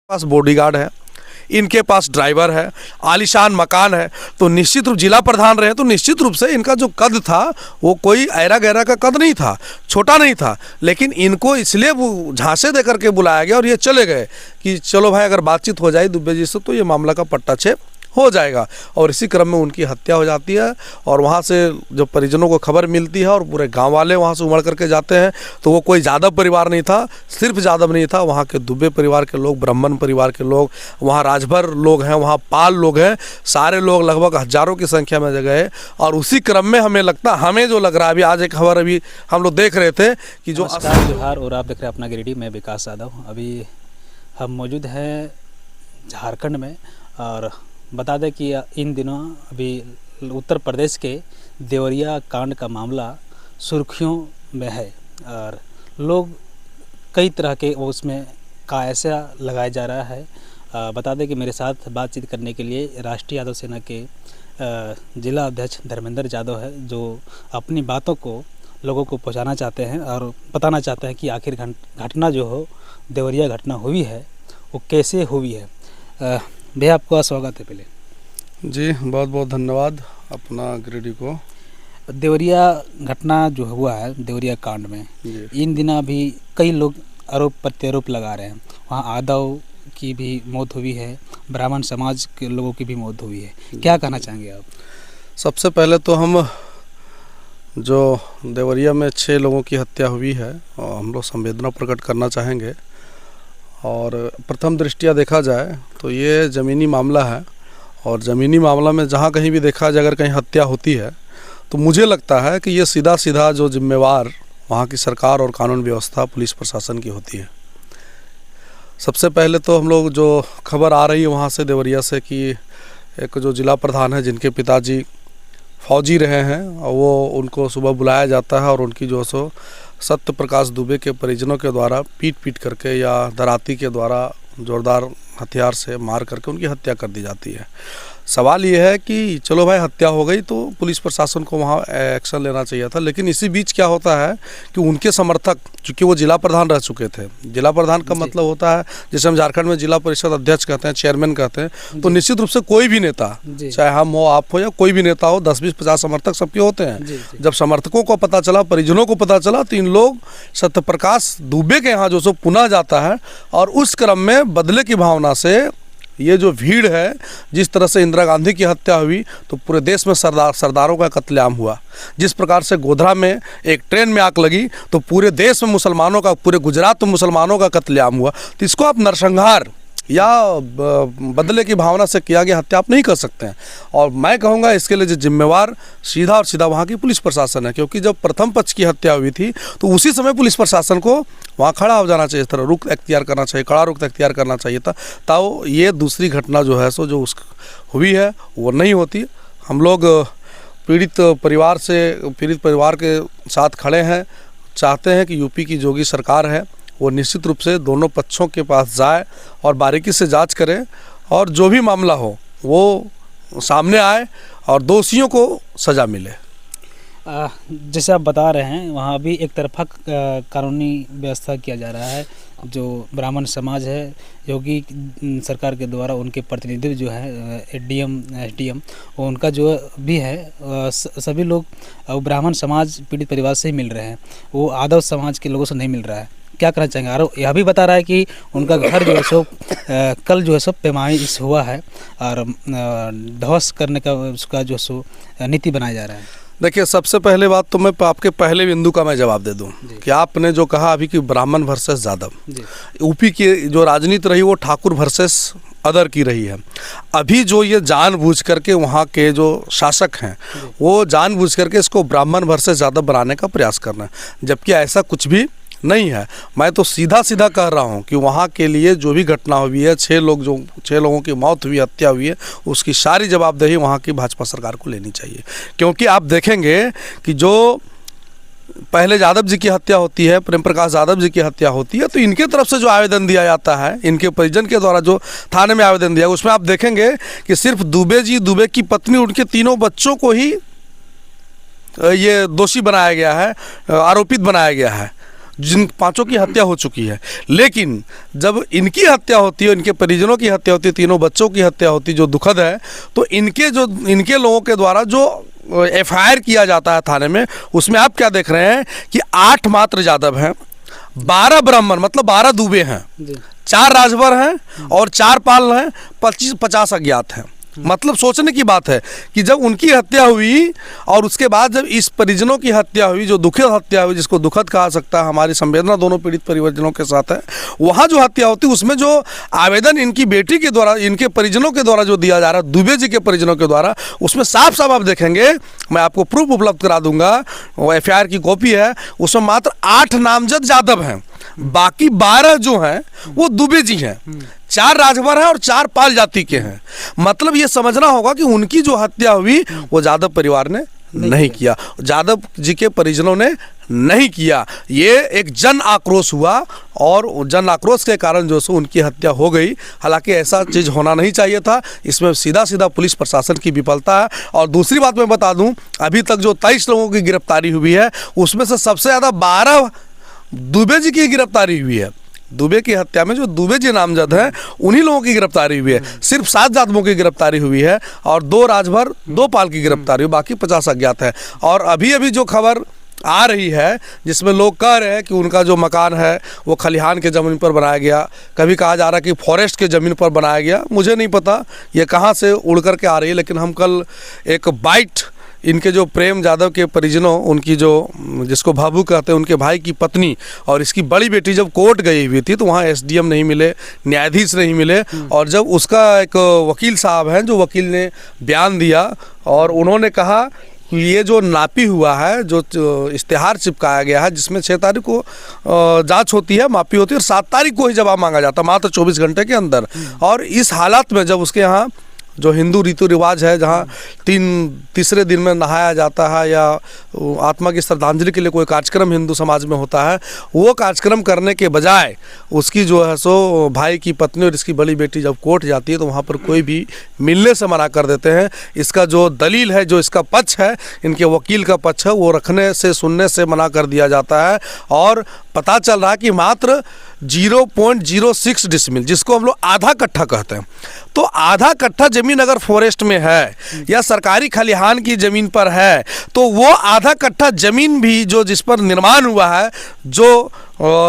पास bodyguard है, इनके पास driver है, आलीशान मकान है, तो निश्चित रूप जिला प्रधान रहे तो निश्चित रूप से इनका जो कद था वो कोई ऐरा गैरा का कद नहीं था, छोटा नहीं था। लेकिन इनको इसलिए वो झांसे दे करके बुलाया गया और ये चले गए कि चलो भाई अगर बातचीत हो जाए दुबे जी से तो ये मामला का पट्टाछेप हो जाएगा। और इसी क्रम में उनकी हत्या हो जाती है और वहाँ से जब परिजनों को खबर मिलती है और पूरे गांव वाले वहाँ से उमड़ करके जाते हैं तो वो कोई यादव परिवार नहीं था, सिर्फ यादव नहीं था, वहाँ के दुबे परिवार के लोग, ब्राह्मण परिवार के लोग, वहाँ राजभर लोग हैं, वहाँ पाल लोग हैं, सारे लोग लगभग हजारों की संख्या में गए। और उसी क्रम में हमें लगता, हमें जो लग रहा है, अभी आज एक खबर अभी हम लोग देख रहे थे कि जो जोहार और आप देख रहे हैं अपना गिरिडीह में विकास यादव। अभी हम मौजूद हैं झारखंड में और बता दें कि इन दिनों अभी उत्तर प्रदेश के देवरिया कांड का मामला सुर्खियों में है और लोग कई तरह के उसमें का ऐसा लगाया जा रहा है। बता दें कि मेरे साथ बातचीत करने के लिए राष्ट्रीय यादव सेना के जिला अध्यक्ष धर्मेंद्र यादव है, जो अपनी बातों को लोगों को पहुंचाना चाहते हैं और बताना चाहते हैं कि आखिर घटना जो हो, देवरिया घटना हुई है, वो कैसे हुई है। भैया आपका स्वागत है पहले। जी बहुत बहुत धन्यवाद अपना गिरिडीह को। देवरिया घटना जो हुआ है, देवरिया कांड में इन दिनों भी कई लोग आरोप प्रत्यारोप लगा रहे हैं। वहाँ यादव की भी मौत हुई है, ब्राह्मण समाज के लोगों की भी मौत हुई है, क्या कहना चाहेंगे आप? सबसे पहले तो हम जो देवरिया में 6 लोगों की हत्या हुई है और हम लोग संवेदना प्रकट करना चाहेंगे। और प्रथम दृष्टिया देखा जाए तो ये ज़मीनी मामला है और ज़मीनी मामला में जहाँ कहीं भी देखा जाए अगर कहीं हत्या होती है तो मुझे लगता है कि ये सीधा सीधा जो जिम्मेवार वहाँ की सरकार और कानून व्यवस्था पुलिस प्रशासन की होती है। सबसे पहले तो हम लोग जो खबर आ रही है वहाँ से देवरिया से कि एक जो जिला प्रधान है जिनके पिताजी फौजी रहे हैं और वो उनको सुबह बुलाया जाता है और उनकी जो सो सत्य प्रकाश दुबे के परिजनों के द्वारा पीट करके या दराती के द्वारा जोरदार हथियार से मार करके उनकी हत्या कर दी जाती है। सवाल ये है कि चलो भाई हत्या हो गई तो पुलिस प्रशासन को वहाँ एक्शन लेना चाहिए था, लेकिन इसी बीच क्या होता है कि उनके समर्थक, चूँकि वो जिला प्रधान रह चुके थे, जिला प्रधान का मतलब होता है जैसे हम झारखंड में जिला परिषद अध्यक्ष कहते हैं, चेयरमैन कहते हैं, तो निश्चित रूप से कोई भी नेता, चाहे हम हो आप हो या कोई भी नेता हो, 10-20-50 समर्थक सबके होते हैं। जब समर्थकों को पता चला, परिजनों को पता चला तो इन लोग सत्यप्रकाश दुबे के यहाँ जो सो पुनः जाता है और उस क्रम में बदले की भावना से ये जो भीड़ है, जिस तरह से इंदिरा गांधी की हत्या हुई तो पूरे देश में सरदारों का कत्लेआम हुआ, जिस प्रकार से गोधरा में एक ट्रेन में आग लगी तो पूरे देश में मुसलमानों का, पूरे गुजरात में मुसलमानों का कत्लेआम हुआ, तो इसको आप नरसंहार या बदले की भावना से किया गया हत्या आप नहीं कर सकते हैं। और मैं कहूँगा इसके लिए जो जिम्मेवार सीधा और सीधा वहाँ की पुलिस प्रशासन है, क्योंकि जब प्रथम पक्ष की हत्या हुई थी तो उसी समय पुलिस प्रशासन को वहाँ खड़ा हो जाना चाहिए था, रुख अख्तियार करना चाहिए, कड़ा रुख अख्तियार करना चाहिए था, ताओ ये दूसरी घटना जो है सो जो हुई है वो नहीं होती। हम लोग पीड़ित परिवार के साथ खड़े हैं, चाहते हैं कि यूपी की जोगी सरकार है वो निश्चित रूप से दोनों पक्षों के पास जाए और बारीकी से जांच करे और जो भी मामला हो वो सामने आए और दोषियों को सज़ा मिले। जैसे आप बता रहे हैं वहाँ भी एक तरफा कानूनी व्यवस्था किया जा रहा है। जो ब्राह्मण समाज है, योगी सरकार के द्वारा उनके प्रतिनिधि जो है एडीएम एसडीएम, उनका जो भी है सभी लोग ब्राह्मण समाज पीड़ित परिवार से ही मिल रहे हैं, वो यादव समाज के लोगों से नहीं मिल रहा है। क्या करना चाहेंगे? और यह भी बता रहा है कि उनका घर जो है सो कल जो है सो पैमाइश हुआ है और ध्वस्त करने का उसका जो सो नीति बनाया जा रहा है। देखिए, सबसे पहले बात तो मैं आपके पहले बिंदु का मैं जवाब दे दूं कि आपने जो कहा अभी कि ब्राह्मण वर्सेस यादव, यूपी की जो राजनीति रही वो ठाकुर वर्सेस अदर की रही है। अभी जो ये जानबूझ करके वहाँ के जो शासक हैं वो जानबूझ करके इसको ब्राह्मण वर्सेस यादव बनाने का प्रयास कर रहे हैं, जबकि ऐसा कुछ भी नहीं है। मैं तो सीधा सीधा कह रहा हूँ कि वहाँ के लिए जो भी घटना हुई है, 6 लोगों की मौत हुई, हत्या हुई है, उसकी सारी जवाबदेही वहाँ की भाजपा सरकार को लेनी चाहिए। क्योंकि आप देखेंगे कि जो पहले यादव जी की हत्या होती है, प्रेम प्रकाश यादव जी की हत्या होती है, तो इनके तरफ से जो आवेदन दिया जाता है, इनके परिजन के द्वारा जो थाने में आवेदन दिया, उसमें आप देखेंगे कि सिर्फ दुबे की पत्नी, उनके 3 बच्चों को ही ये दोषी बनाया गया है, आरोपित बनाया गया है। जिन 5 की हत्या हो चुकी है। लेकिन जब इनकी हत्या होती है, इनके परिजनों की हत्या होती है, 3 बच्चों की हत्या होती है, जो दुखद है, तो इनके लोगों के द्वारा जो FIR किया जाता है थाने में, उसमें आप क्या देख रहे हैं कि 8 मात्र यादव हैं, 12 ब्राह्मण मतलब 12 दुबे हैं, 4 राजभर हैं और 4 पाल हैं, 25-50 अज्ञात हैं। मतलब सोचने की बात है कि जब उनकी हत्या हुई और उसके बाद जब इस परिजनों की हत्या हुई, जो दुखद हत्या हुई, जिसको दुखद कहा सकता है, हमारी संवेदना दोनों पीड़ित परिजनों के साथ है, वहाँ जो हत्या होती है उसमें जो आवेदन इनकी बेटी के द्वारा, इनके परिजनों के द्वारा जो दिया जा रहा है, दुबे जी के परिजनों के द्वारा, उसमें साफ साफ आप देखेंगे, मैं आपको प्रूफ उपलब्ध करा दूंगा, FIR की कॉपी है, उसमें मात्र 8 नामजद यादव हैं, बाकी 12 जो हैं वो दुबे जी हैं, 4 राजभर हैं और 4 पाल जाति के हैं। मतलब ये समझना होगा कि उनकी जो हत्या हुई वो यादव परिवार ने नहीं किया, यादव जी के परिजनों ने नहीं किया। ये एक जन आक्रोश हुआ और जन आक्रोश के कारण जो सो उनकी हत्या हो गई। हालांकि ऐसा चीज़ होना नहीं चाहिए था, इसमें सीधा सीधा पुलिस प्रशासन की विफलता है। और दूसरी बात मैं बता दूं, अभी तक जो 23 लोगों की गिरफ्तारी हुई है, उसमें से सबसे ज़्यादा 12 दुबे जी की गिरफ्तारी हुई है। दुबे की हत्या में जो दुबे जी नामजद हैं, उन्हीं लोगों की गिरफ्तारी हुई है। सिर्फ 7 यादवों की गिरफ्तारी हुई है और 2 राजभर 2 पाल की गिरफ्तारी हुई, बाकी 50 अज्ञात है। और अभी अभी जो खबर आ रही है जिसमें लोग कह रहे हैं कि उनका जो मकान है वो खलिहान के ज़मीन पर बनाया गया, कभी कहा जा रहा है कि फॉरेस्ट के ज़मीन पर बनाया गया। मुझे नहीं पता ये कहाँ से उड़ कर के आ रही है, लेकिन हम कल एक बाइट इनके जो प्रेम यादव के परिजनों, उनकी जो जिसको भाभू कहते हैं, उनके भाई की पत्नी और इसकी बड़ी बेटी जब कोर्ट गई हुई थी तो वहाँ SDM नहीं मिले, न्यायाधीश नहीं मिले। और जब उसका एक वकील साहब हैं, जो वकील ने बयान दिया और उन्होंने कहा कि ये जो नापी हुआ है, जो इश्तेहार चिपकाया गया है, जिसमें 6 तारीख को जांच होती है, मापी होती है और 7 तारीख को ही जवाब मांगा जाता है, मात्र 24 घंटे के अंदर। और इस हालात में जब उसके यहाँ जो हिंदू रीति रिवाज है, जहाँ तीसरे दिन में नहाया जाता है या आत्मा की श्रद्धांजलि के लिए कोई कार्यक्रम हिंदू समाज में होता है, वो कार्यक्रम करने के बजाय उसकी जो है सो भाई की पत्नी और इसकी बड़ी बेटी जब कोर्ट जाती है तो वहाँ पर कोई भी मिलने से मना कर देते हैं। इसका जो दलील है, जो इसका पक्ष है, इनके वकील का पक्ष है, वो रखने से, सुनने से मना कर दिया जाता है। और पता चल रहा है कि मात्र 0.06 डिसमिल, जिसको हम लोग आधा कट्ठा कहते हैं, तो आधा कट्ठा जमीन अगर फॉरेस्ट में है या सरकारी खलिहान की ज़मीन पर है, तो वो आधा कट्ठा ज़मीन भी जो जिस पर निर्माण हुआ है, जो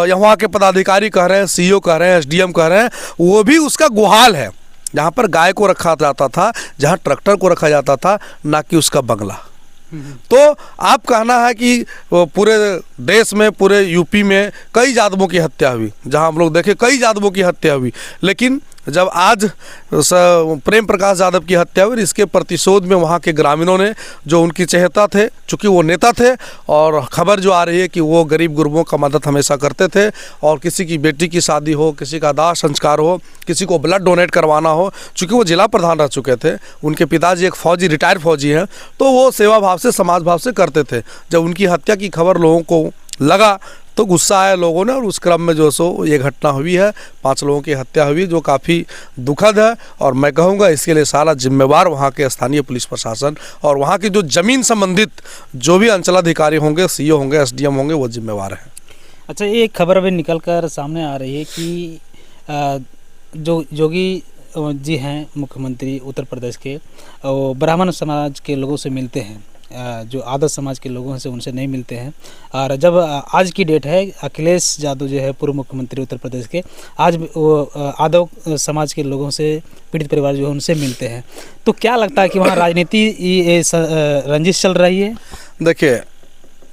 यहाँ के पदाधिकारी कह रहे हैं, CO कह रहे हैं, SDM कह रहे हैं, वो भी उसका गुहाल है, जहाँ पर गाय को रखा जाता था, जहाँ ट्रैक्टर को रखा जाता था, ना कि उसका बंगला। तो आप कहना है कि पूरे देश में, पूरे यूपी में कई यादवों की हत्या हुई, जहां हम लोग देखें कई यादवों की हत्या हुई, लेकिन जब आज प्रेम प्रकाश यादव की हत्या हुई, इसके प्रतिशोध में वहाँ के ग्रामीणों ने, जो उनकी चहेता थे, चूँकि वो नेता थे और खबर जो आ रही है कि वो गरीब गुरबों का मदद हमेशा करते थे, और किसी की बेटी की शादी हो, किसी का दाह संस्कार हो, किसी को ब्लड डोनेट करवाना हो, चूँकि वो जिला प्रधान रह चुके थे, उनके पिताजी एक फौजी, रिटायर्ड फौजी हैं, तो वो सेवा भाव से, समाज भाव से करते थे। जब उनकी हत्या की खबर लोगों को लगा तो गुस्सा आया लोगों ने, और उस क्रम में जो सो ये घटना हुई है, 5 लोगों की हत्या हुई, जो काफ़ी दुखद है। और मैं कहूँगा इसके लिए सारा जिम्मेवार वहाँ के स्थानीय पुलिस प्रशासन और वहाँ की जो ज़मीन संबंधित जो भी अंचलाधिकारी होंगे, CO होंगे, SDM होंगे, वो जिम्मेवार हैं। अच्छा, ये खबर अभी निकल कर सामने आ रही है कि जो योगी जी हैं मुख्यमंत्री उत्तर प्रदेश के, वो ब्राह्मण समाज के लोगों से मिलते हैं, जो आदर्श समाज के लोगों से उनसे नहीं मिलते हैं। और जब आज की डेट है, अखिलेश यादव जो है पूर्व मुख्यमंत्री उत्तर प्रदेश के, आज वो आदव समाज के लोगों से, पीड़ित परिवार जो है उनसे मिलते हैं, तो क्या लगता है कि वहाँ राजनीति रंजिश चल रही है? देखिए,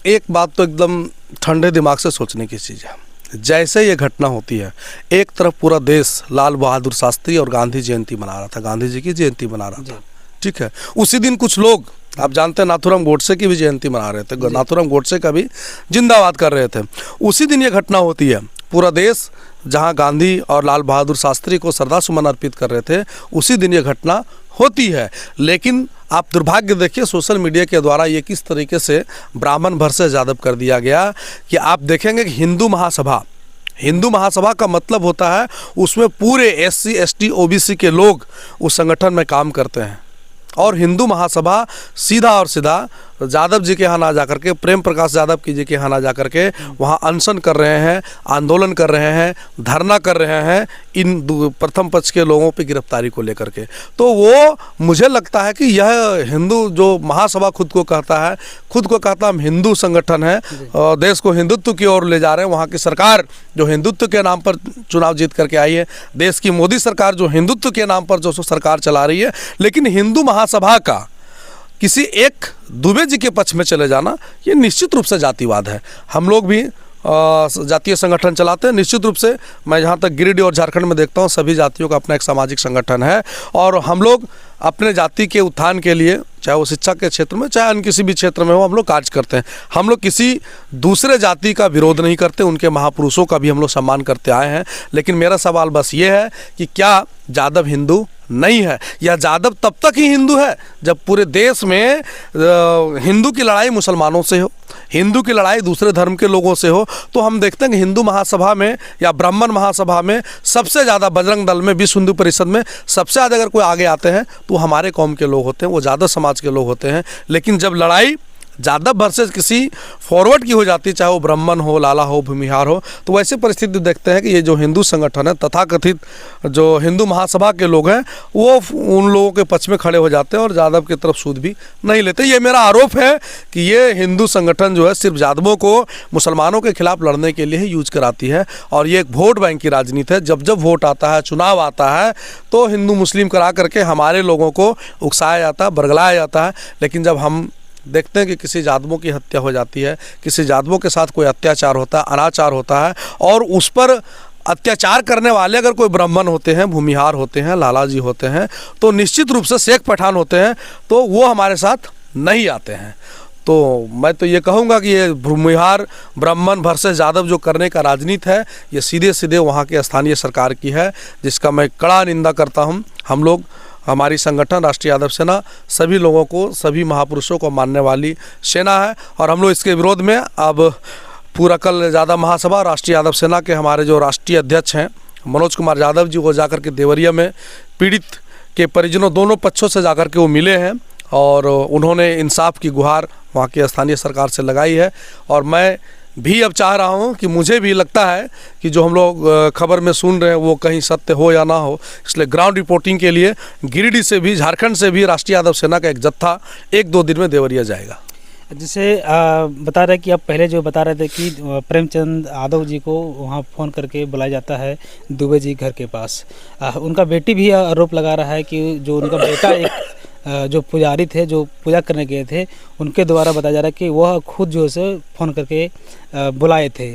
एक बात तो एकदम ठंडे दिमाग से सोचने की चीज़ है। जैसे ये घटना होती है, एक तरफ पूरा देश लाल बहादुर शास्त्री और गांधी जयंती मना रहा था, गांधी जी की जयंती मना रहा था, ठीक है। उसी दिन कुछ लोग, आप जानते हैं, नाथूराम गोडसे की भी जयंती मना रहे थे, नाथूराम गोडसे का भी जिंदाबाद कर रहे थे। उसी दिन ये घटना होती है, पूरा देश जहां गांधी और लाल बहादुर शास्त्री को श्रद्धासुमन अर्पित कर रहे थे, उसी दिन ये घटना होती है। लेकिन आप दुर्भाग्य देखिए, सोशल मीडिया के द्वारा ये किस तरीके से ब्राह्मण वर्सेस यादव कर दिया गया कि आप देखेंगे कि हिंदू महासभा का मतलब होता है उसमें पूरे SC ST OBC के लोग उस संगठन में काम करते हैं, और हिंदू महासभा सीधा और सीधा यादव जी के यहाँ ना जाकर के, प्रेम प्रकाश यादव जी के यहाँ ना जाकर के वहाँ अनशन कर रहे हैं, आंदोलन कर रहे हैं, धरना कर रहे हैं इन प्रथम पक्ष के लोगों पे गिरफ्तारी को लेकर के। तो वो मुझे लगता है कि यह हिंदू जो महासभा खुद को कहता हम हिंदू संगठन है, देश को हिंदुत्व की ओर ले जा रहे हैं। वहाँ की सरकार जो हिंदुत्व के नाम पर चुनाव जीत करके आई है, देश की मोदी सरकार जो हिंदुत्व के नाम पर जो सरकार चला रही है, लेकिन हिंदू महासभा का किसी एक दुबे जी के पक्ष में चले जाना ये निश्चित रूप से जातिवाद है। हम लोग भी जातीय संगठन चलाते हैं। निश्चित रूप से मैं जहाँ तक गिरिडीह और झारखंड में देखता हूँ, सभी जातियों का अपना एक सामाजिक संगठन है और हम लोग अपने जाति के उत्थान के लिए, चाहे वो शिक्षा के क्षेत्र में चाहे अन्य किसी भी क्षेत्र में हो, हम लोग कार्य करते हैं। हम लोग किसी दूसरे जाति का विरोध नहीं करते, उनके महापुरुषों का भी हम लोग सम्मान करते आए हैं। लेकिन मेरा सवाल बस ये है कि क्या यादव हिंदू नहीं है, या यादव तब तक ही हिंदू है जब पूरे देश में हिंदू की लड़ाई मुसलमानों से हो, हिंदू की लड़ाई दूसरे धर्म के लोगों से हो। तो हम देखते हैं कि हिंदू महासभा में या ब्राह्मण महासभा में सबसे ज़्यादा, बजरंग दल में, विश्व हिंदू परिषद में सबसे ज़्यादा अगर कोई आगे आते हैं तो हमारे कौम के लोग होते हैं, वो यादव समाज के लोग होते हैं। लेकिन जब लड़ाई यादव वर्सेस किसी फॉरवर्ड की हो जाती है, चाहे वो ब्राह्मण हो, लाला हो, भूमिहार हो, तो वैसे परिस्थिति देखते हैं कि ये जो हिंदू संगठन है, तथाकथित जो हिंदू महासभा के लोग हैं, वो उन लोगों के पक्ष में खड़े हो जाते हैं और यादव की तरफ सूद भी नहीं लेते। ये मेरा आरोप है कि ये हिंदू संगठन जो है सिर्फ यादवों को मुसलमानों के खिलाफ लड़ने के लिए ही यूज कराती है और ये एक वोट बैंक की राजनीति है। जब जब वोट आता है, चुनाव आता है, तो हिंदू मुस्लिम करा करके हमारे लोगों को उकसाया जाता है, बरगलाया जाता है। लेकिन जब हम देखते हैं कि किसी यादवों की हत्या हो जाती है, किसी यादवों के साथ कोई अत्याचार होता है, अनाचार होता है, और उस पर अत्याचार करने वाले अगर कोई ब्राह्मण होते हैं, भूमिहार होते हैं, लाला जी होते हैं, तो निश्चित रूप से शेख पठान होते हैं, तो वो हमारे साथ नहीं आते हैं। तो मैं तो ये कहूँगा कि ये भूमिहार ब्राह्मण वर्सेस यादव जो करने का राजनीति है, ये सीधे सीधे वहाँ के स्थानीय सरकार की है, जिसका मैं कड़ा निंदा करता हूँ। हम लोग, हमारी संगठन राष्ट्रीय यादव सेना सभी लोगों को, सभी महापुरुषों को मानने वाली सेना है और हम लोग इसके विरोध में अब पूरा कल यादव महासभा राष्ट्रीय यादव सेना के हमारे जो राष्ट्रीय अध्यक्ष हैं मनोज कुमार यादव जी, वो जाकर के देवरिया में पीड़ित के परिजनों दोनों पक्षों से जाकर के वो मिले हैं और उन्होंने इंसाफ की गुहार वहाँ की स्थानीय सरकार से लगाई है। और मैं भी अब चाह रहा हूँ कि मुझे भी लगता है कि जो हम लोग खबर में सुन रहे हैं वो कहीं सत्य हो या ना हो, इसलिए ग्राउंड रिपोर्टिंग के लिए गिरिडीह से भी, झारखंड से भी राष्ट्रीय यादव सेना का एक जत्था 1-2 दिन में देवरिया जाएगा। जैसे बता रहे कि आप पहले जो बता रहे थे कि प्रेमचंद यादव जी को वहाँ फ़ोन करके बुलाया जाता है दुबे जी घर के पास। उनका बेटी भी आरोप लगा रहा है कि जो उनका बेटा एक जो पुजारी थे, जो पूजा करने गए थे, उनके द्वारा बताया जा रहा है कि वह खुद जो है फ़ोन करके बुलाए थे।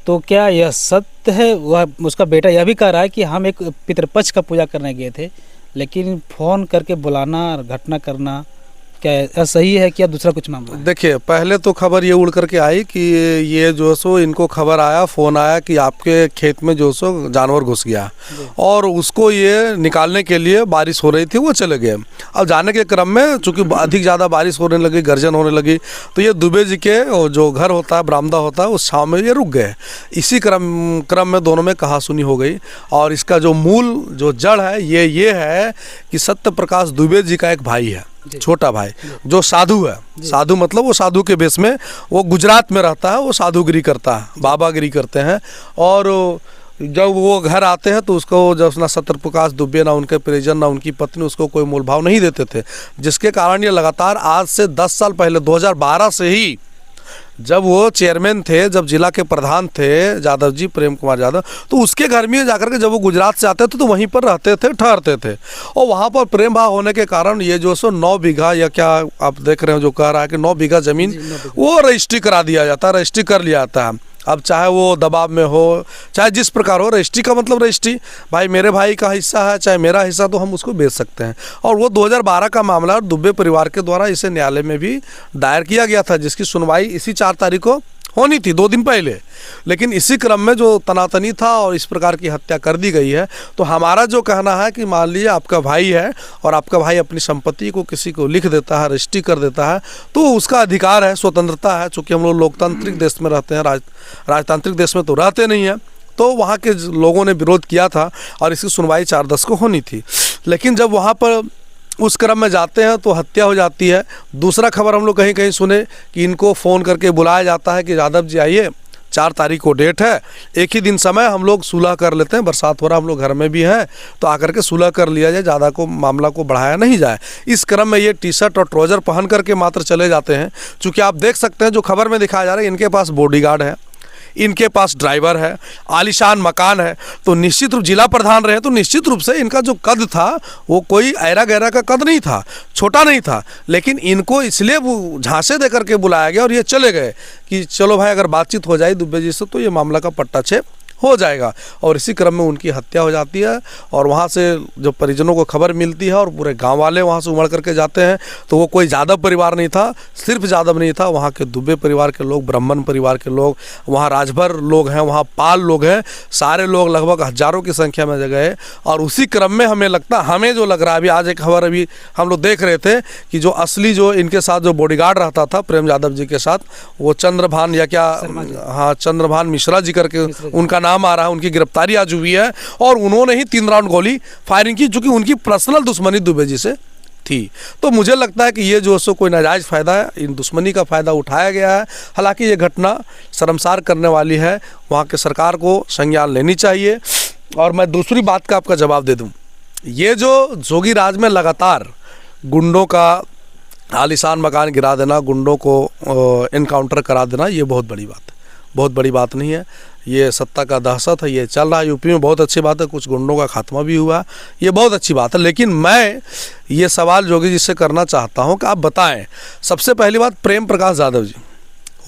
तो क्या यह सत्य है? वह उसका बेटा यह भी कह रहा है कि हम एक पितृपक्ष का पूजा करने गए थे, लेकिन फ़ोन करके बुलाना, घटना करना, क्या सही है क्या दूसरा कुछ मामला है? देखिए, पहले तो खबर ये उड़ करके आई कि ये जो सो इनको खबर आया, फ़ोन आया कि आपके खेत में जो सो जानवर घुस गया और उसको ये निकालने के लिए बारिश हो रही थी, वो चले गए। अब जाने के क्रम में चूँकि अधिक ज़्यादा बारिश होने लगी, गर्जन होने लगी, तो ये दुबे जी के जो घर होता है, बरामदा होता है, उस छाँव में ये रुक गए। इसी क्रम में दोनों में कहासुनी हो गई और इसका जो मूल जो जड़ है ये है कि सत्य प्रकाश दुबे जी का एक भाई है, छोटा भाई, जो साधु है। साधु मतलब वो साधु के बेस में, वो गुजरात में रहता है, वो साधुगिरी करता है, बाबागिरी करते हैं। और जब वो घर आते हैं तो उसको जब ना सत्य प्रकाश दुबे, ना उनके परिजन, ना उनकी पत्नी उसको कोई मोल भाव नहीं देते थे, जिसके कारण ये लगातार आज से 10 साल पहले 2012 से ही, जब वो चेयरमैन थे, जब जिला के प्रधान थे यादव जी, प्रेम कुमार यादव, तो उसके घर में जाकर के जब वो गुजरात से आते थे तो वहीं पर रहते थे, ठहरते थे। और वहाँ पर प्रेम भाव होने के कारण ये जो सो 9 बीघा, या क्या आप देख रहे हो जो कह रहा है कि 9 बीघा ज़मीन वो रजिस्ट्री करा दिया जाता है, रजिस्ट्री कर लिया जाता है। अब चाहे वो दबाव में हो, चाहे जिस प्रकार हो, रजिस्ट्री का मतलब रजिस्ट्री, भाई मेरे भाई का हिस्सा है चाहे मेरा हिस्सा, तो हम उसको बेच सकते हैं। और वो 2012 का मामला दुबे परिवार के द्वारा इसे न्यायालय में भी दायर किया गया था, जिसकी सुनवाई इसी 4 तारीख को होनी थी, 2 दिन पहले। लेकिन इसी क्रम में जो तनातनी था और इस प्रकार की हत्या कर दी गई है। तो हमारा जो कहना है कि मान लीजिए आपका भाई है और आपका भाई अपनी संपत्ति को किसी को लिख देता है, रजिस्ट्री कर देता है, तो उसका अधिकार है, स्वतंत्रता है। चूँकि हम लोग लोकतांत्रिक देश में रहते हैं, राजतांत्रिक देश में तो रहते नहीं हैं, तो वहाँ के लोगों ने विरोध किया था और इसकी सुनवाई 4/10 को होनी थी। लेकिन जब वहाँ पर उस क्रम में जाते हैं तो हत्या हो जाती है। दूसरा खबर हम लोग कहीं कहीं सुने कि इनको फ़ोन करके बुलाया जाता है कि यादव जी आइए, 4 तारीख को डेट है, एक ही दिन समय, हम लोग सुलह कर लेते हैं, बरसात हो रहा, हम लोग घर में भी हैं, तो आकर के सुलह कर लिया जाए, ज़्यादा को मामला को बढ़ाया नहीं जाए। इस क्रम में ये टी शर्ट और ट्राउज़र पहन करके मात्र चले जाते हैं। चूँकि आप देख सकते हैं जो खबर में दिखाया जा रहा है, इनके पास बॉडीगार्ड है, इनके पास ड्राइवर है, आलीशान मकान है, तो निश्चित रूप जिला प्रधान रहे तो निश्चित रूप से इनका जो कद था वो कोई ऐरा गैरा का कद नहीं था, छोटा नहीं था, लेकिन इनको इसलिए वो झांसे दे करके बुलाया गया और ये चले गए कि चलो भाई अगर बातचीत हो जाए दुबे जी से तो ये मामला का पट्टाछेप हो जाएगा। और इसी क्रम में उनकी हत्या हो जाती है और वहाँ से जो परिजनों को खबर मिलती है और पूरे गांव वाले वहाँ से उमड़ करके जाते हैं, तो वो कोई यादव परिवार नहीं था, सिर्फ यादव नहीं था, वहाँ के दुबे परिवार के लोग, ब्राह्मण परिवार के लोग, वहाँ राजभर लोग हैं, वहाँ पाल लोग हैं, सारे लोग लगभग हज़ारों की संख्या में गए। और उसी क्रम में हमें जो लग रहा है, अभी आज एक खबर अभी हम लोग देख रहे थे कि जो असली जो इनके साथ जो बॉडीगार्ड रहता था प्रेम यादव जी के साथ, वो चंद्रभान या क्या, हाँ चंद्रभान मिश्रा जी करके उनका नाम आ रहा है, उनकी गिरफ्तारी आज हुई है और उन्होंने ही 3 राउंड गोली फायरिंग की, चूंकि उनकी पर्सनल दुश्मनी दुबे जी से थी। तो मुझे लगता है कि ये जो सो कोई नाजायज़ फ़ायदा है, इन दुश्मनी का फ़ायदा उठाया गया है। हालांकि ये घटना शर्मसार करने वाली है, वहाँ के सरकार को संज्ञान लेनी चाहिए। और मैं दूसरी बात का आपका जवाब दे दूँ, ये जो जोगी राज में लगातार गुंडों का आलीशान मकान गिरा देना, गुंडों को इनकाउंटर करा देना, ये बहुत बड़ी बात है, बहुत बड़ी बात नहीं है। ये सत्ता का दहशत है, ये चल रहा है यूपी में, बहुत अच्छी बात है, कुछ गुंडों का खात्मा भी हुआ, ये बहुत अच्छी बात है। लेकिन मैं ये सवाल जोगी जी से करना चाहता हूं कि आप बताएं, सबसे पहली बात, प्रेम प्रकाश यादव जी,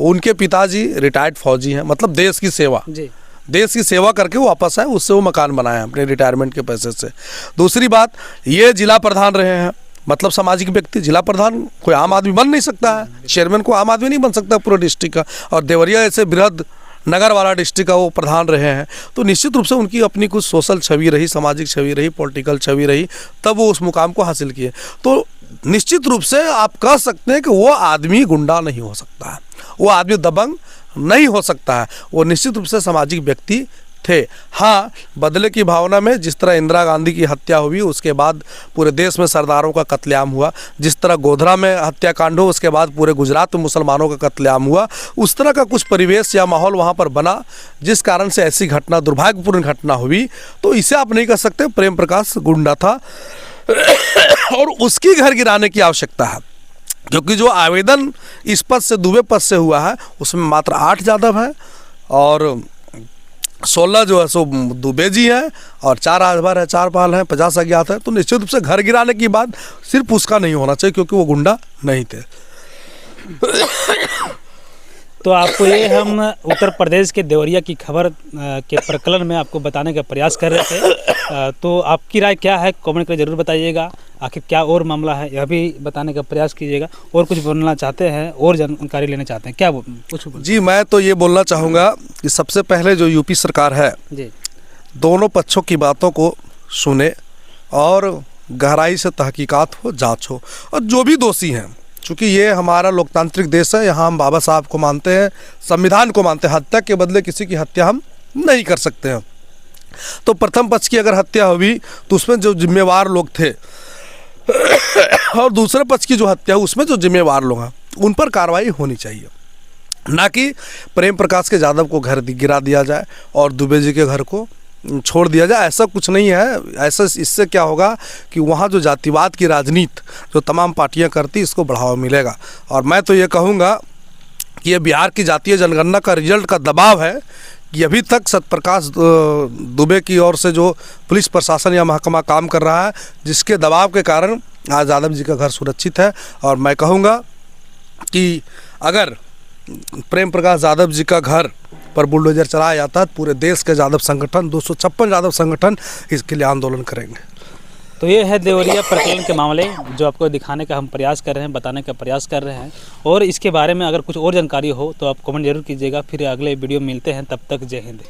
उनके पिताजी रिटायर्ड फौजी हैं, मतलब देश की सेवा जी, देश की सेवा करके वो वापस आए, उससे वो मकान बनाए अपने रिटायरमेंट के पैसे से। दूसरी बात, ये जिला प्रधान रहे हैं, मतलब सामाजिक व्यक्ति, जिला प्रधान कोई आम आदमी बन नहीं सकता है, चेयरमैन को आम आदमी नहीं बन सकता पूरे डिस्ट्रिक्ट का, और देवरिया ऐसे बृहद नगर वाला डिस्ट्रिक्ट का वो प्रधान रहे हैं, तो निश्चित रूप से उनकी अपनी कुछ सोशल छवि रही, सामाजिक छवि रही, पॉलिटिकल छवि रही, तब वो उस मुकाम को हासिल किए। तो निश्चित रूप से आप कह सकते हैं कि वो आदमी गुंडा नहीं हो सकता है, वो आदमी दबंग नहीं हो सकता है, वो निश्चित रूप से सामाजिक व्यक्ति थे। हाँ, बदले की भावना में जिस तरह इंदिरा गांधी की हत्या हुई, उसके बाद पूरे देश में सरदारों का कत्लेआम हुआ, जिस तरह गोधरा में हत्याकांड हो, उसके बाद पूरे गुजरात में मुसलमानों का कत्लेआम हुआ, उस तरह का कुछ परिवेश या माहौल वहाँ पर बना, जिस कारण से ऐसी घटना, दुर्भाग्यपूर्ण घटना हुई। तो इसे आप नहीं कह सकते प्रेम प्रकाश गुंडा था और उसकी घर गिराने की आवश्यकता है, क्योंकि जो आवेदन इस पद से, दुबे पद से हुआ है, उसमें मात्र 8 यादव हैं और 16 जो है सो दुबे जी हैं और 4 राजभर है, 4 पाल हैं, 50 अज्ञात है। तो निश्चित रूप से घर गिराने की बात सिर्फ उसका नहीं होना चाहिए, क्योंकि वो गुंडा नहीं थे। तो आपको ये हम उत्तर प्रदेश के देवरिया की खबर के प्रकलन में आपको बताने का प्रयास कर रहे थे। तो आपकी राय क्या है, कमेंट करके ज़रूर बताइएगा। आखिर क्या और मामला है, यह भी बताने का प्रयास कीजिएगा। और कुछ बोलना चाहते हैं, और जानकारी लेना चाहते हैं, क्या कुछ? जी, मैं तो ये बोलना चाहूँगा कि सबसे पहले जो यूपी सरकार है जी, दोनों पक्षों की बातों को सुने और गहराई से तहकीकात हो, जाँच हो, और जो भी दोषी हैं, चूँकि ये हमारा लोकतांत्रिक देश है, यहाँ हम बाबा साहब को मानते हैं, संविधान को मानते हैं, हत्या के बदले किसी की हत्या हम नहीं कर सकते हैं। तो प्रथम पक्ष की अगर हत्या हुई तो उसमें जो जिम्मेवार लोग थे और दूसरे पक्ष की जो हत्या हुई उसमें जो जिम्मेवार लोग हैं उन पर कार्रवाई होनी चाहिए, ना कि प्रेम प्रकाश के यादव को घर गिरा दिया जाए और दुबे जी के घर को छोड़ दिया जाए। ऐसा कुछ नहीं है। ऐसा इससे क्या होगा कि वहाँ जो जातिवाद की राजनीति जो तमाम पार्टियां करती, इसको बढ़ावा मिलेगा। और मैं तो ये कहूँगा कि ये बिहार की जातीय जनगणना का रिजल्ट का दबाव है कि अभी तक सत्यप्रकाश दुबे की ओर से जो पुलिस प्रशासन या महकमा काम कर रहा है, जिसके दबाव के कारण आज यादव जी का घर सुरक्षित है। और मैं कहूँगा कि अगर प्रेम प्रकाश यादव जी का घर पर बुलडोजर चलाया जाता है, पूरे देश के यादव संगठन, 256 यादव संगठन इसके लिए आंदोलन करेंगे। तो ये है देवरिया प्रकरण के मामले जो आपको दिखाने का हम प्रयास कर रहे हैं, बताने का प्रयास कर रहे हैं। और इसके बारे में अगर कुछ और जानकारी हो तो आप कमेंट जरूर कीजिएगा। फिर अगले वीडियो मिलते हैं, तब तक जय हिंद।